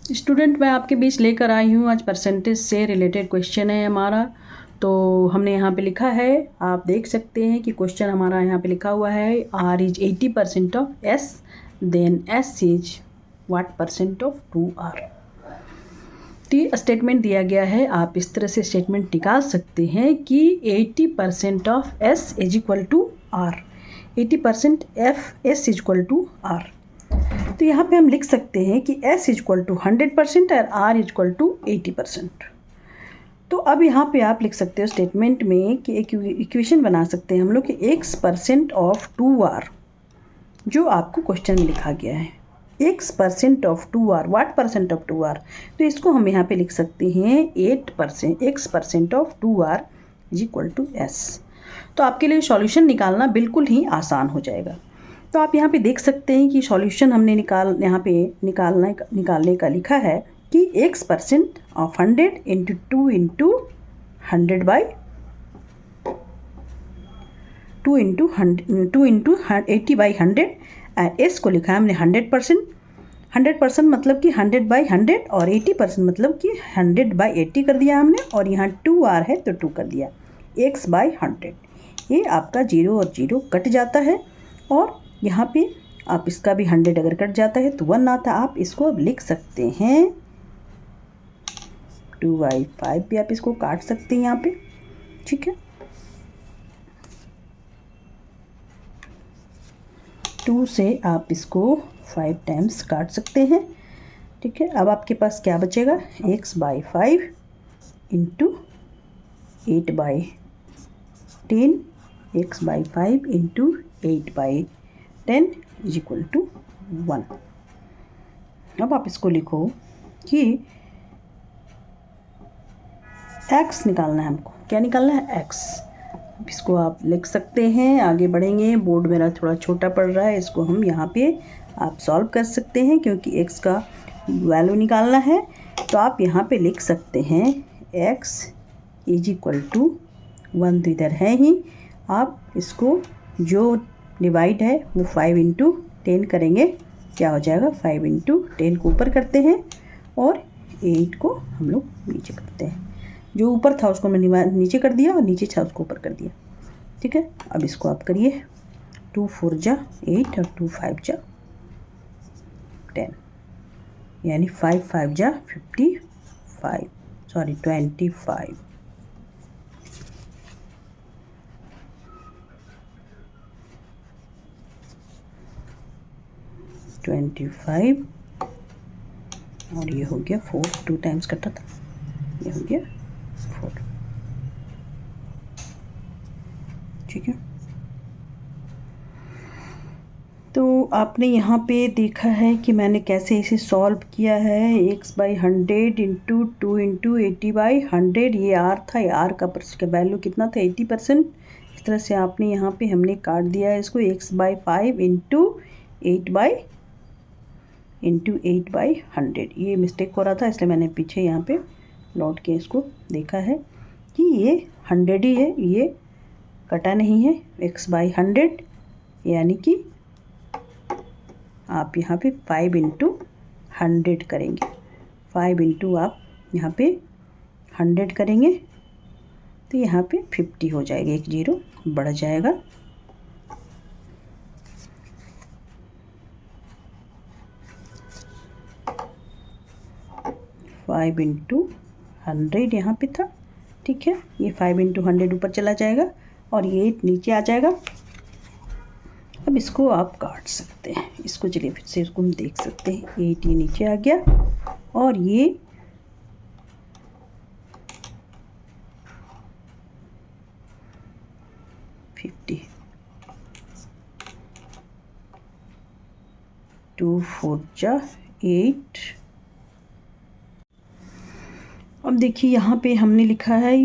Student, मैं आपके बीच लेकर आई हूँ आज परसेंटेज से रिलेटेड क्वेश्चन है हमारा। तो हमने यहाँ पे लिखा है, आप देख सकते हैं कि क्वेश्चन हमारा यहाँ पे लिखा हुआ है R is 80% of S, then S is what percent of 2R। तो ये स्टेटमेंट दिया गया है, आप इस तरह से स्टेटमेंट निकाल सकते हैं कि 80% of S is equal to R, 80% of S is equal to R। तो यहाँ पे हम लिख सकते हैं कि S इक्वल टू 100% और R इक्वल टू 80%। तो अब यहाँ पे आप लिख सकते हो स्टेटमेंट में कि एक इक्वेशन बना सकते हैं हम लोग कि x% ऑफ 2R, जो आपको क्वेश्चन में लिखा गया है x% of 2R, what percent of 2R। तो इसको हम यहाँ पे लिख सकते हैं 8% x% of 2R is equal to S। तो आपके लिए सॉल्यूशन निकालना बिल्कुल ही आसान हो जाएगा। तो आप यहाँ पे देख सकते हैं कि सॉल्यूशन हमने निकालने का लिखा है कि x% of 100 into 2 into 100 by 2 into 80 by 100। S को लिखा है हमने 100%। 100% मतलब कि 100 बाई 100 और 80% मतलब कि 100 बाई 80 कर दिया हमने, और यहाँ 2R है तो 2 कर दिया, x बाई 100। ये आपका 0 और 0 कट जाता है, और यहाँ पे आप इसका भी 100 अगर कट जाता है तो 1 आता है। आप इसको अब लिख सकते हैं 2/5 भी आप इसको काट सकते हैं यहाँ पे, ठीक है। 2 से आप इसको 5 टाइम्स काट सकते हैं, ठीक है। अब आपके पास क्या बचेगा, x/5 into 8/10, x/5 into 8/10 is equal to 1। अब आप इसको लिखो कि x निकालना है हमको, क्या निकालना है, x। इसको आप लिख सकते हैं, आगे बढ़ेंगे। बोर्ड मेरा थोड़ा छोटा पड़ रहा है, इसको हम यहाँ पे आप सॉल्व कर सकते हैं क्योंकि x का वैल्यू निकालना है। तो आप यहाँ पे लिख सकते हैं x इज इक्वल टू 1, तो इधर है ही। आप इसको जो डिवाइड है वो 5 इंटू 10 करेंगे, क्या हो जाएगा, 5 इंटू 10 को ऊपर करते हैं और 8 को हम लोग नीचे करते हैं। जो ऊपर था उसको मैंने नीचे कर दिया और नीचे था उसको ऊपर कर दिया, ठीक है। अब इसको आप करिए, 2 4 जा 8 और 2 5 जा 10, यानी 5 5 जा 25, सॉरी 25। और ये हो गया 4, 2 टाइम्स कटा था, ये हो गया 4, ठीक है। तो आपने यहाँ पे देखा है कि मैंने कैसे इसे सॉल्व किया है। x/100 इंटू 2 इंटू 80/100, ये r था, ये r का वैल्यू कितना था, 80%। इस तरह से आपने यहाँ पे हमने काट दिया है इसको, x/5 इंटू 8/100। ये मिस्टेक हो रहा था इसलिए मैंने पीछे यहाँ पे लौट के इसको देखा है कि ये 100 ही है, ये कटा नहीं है, x/100, यानी कि आप यहाँ पे 5 इंटू 100 करेंगे। 5 इंटू आप यहाँ पे 100 करेंगे तो यहाँ पे 50 हो जाएगा, एक 0 बढ़ जाएगा। फाइव इंटू 100 यहाँ पे था, ठीक है। ये 5 इंटू 100 ऊपर चला जाएगा और ये 8 नीचे आ जाएगा। अब इसको आप काट सकते हैं, इसको चलिए फिर से इसको हम देख सकते हैं। 8 ये नीचे आ गया और ये 50, 2 4 जा 8। अब देखिए यहाँ पे हमने लिखा है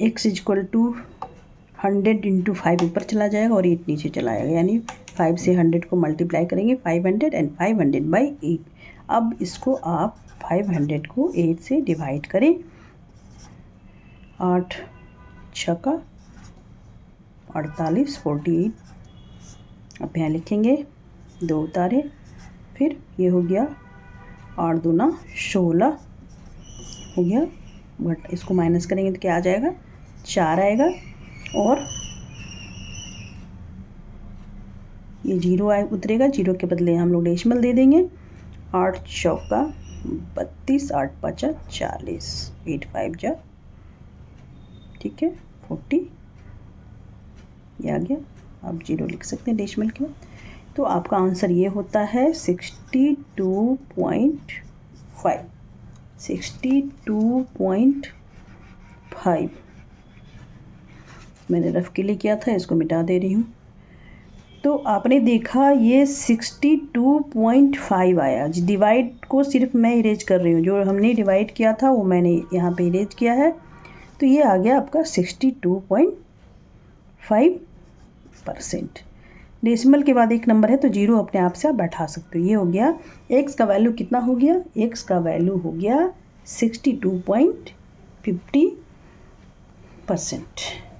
x इक्वल टू 100 इंटू 5 ऊपर चला जाएगा और 8 नीचे चला आएगा, यानी 5 से 100 को मल्टीप्लाई करेंगे, 500 एंड 500/8। अब इसको आप 500 को 8 से डिवाइड करें, 8 छक्का 48, 48। अब यहाँ लिखेंगे 2 उतारे, फिर ये हो गया 8 दूना 16 हो गया, बट इसको माइनस करेंगे तो क्या आ जाएगा, 4 आएगा, और ये 0 उतरेगा, 0 के बदले हम लोग डेसिमल दे देंगे। 8 चौका 32, 8 पाँचा 40, 8 5 जा, ठीक है, 40, ये आ गया। आप 0 लिख सकते हैं डेसिमल के बाद। तो आपका आंसर ये होता है 62.5, 62.5। मैंने रफ के लिए किया था, इसको मिटा दे रही हूँ। तो आपने देखा ये 62.5 आया। डिवाइड को सिर्फ मैं इरेज कर रही हूँ, जो हमने डिवाइड किया था वो मैंने यहाँ पे इरेज किया है। तो ये आ गया आपका 62.5%। डेसिमल के बाद एक नंबर है तो 0 अपने आप से आप बैठा सकते हो। ये हो गया, x का वैल्यू कितना हो गया, x का वैल्यू हो गया 62.50%।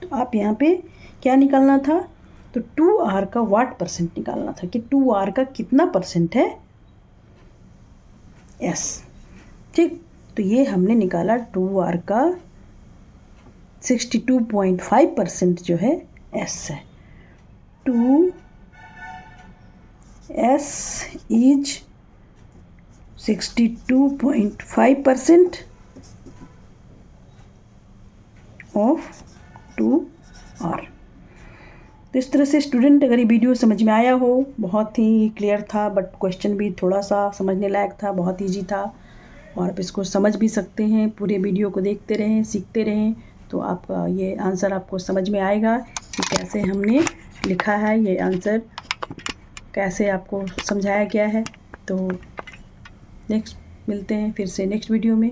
तो आप यहाँ पे क्या निकालना था, तो 2r का वाट परसेंट निकालना था कि 2r का कितना परसेंट है s, ठीक। तो ये हमने निकाला 2r का 62.5% जो है s है। 2s is 62.5% of 2r। तो इस तरह से स्टूडेंट, अगर ये वीडियो समझ में आया हो, बहुत ही क्लियर था, बट क्वेश्चन भी थोड़ा सा समझने लायक था, बहुत इजी था, और आप इसको समझ भी सकते हैं। पूरे वीडियो को देखते रहें, सीखते रहें, तो आपका ये आंसर आपको समझ में आएगा कि कैसे हमने लिखा है, ये आंसर कैसे आपको समझाया गया है। तो नेक्स्ट मिलते हैं फिर से नेक्स्ट वीडियो में।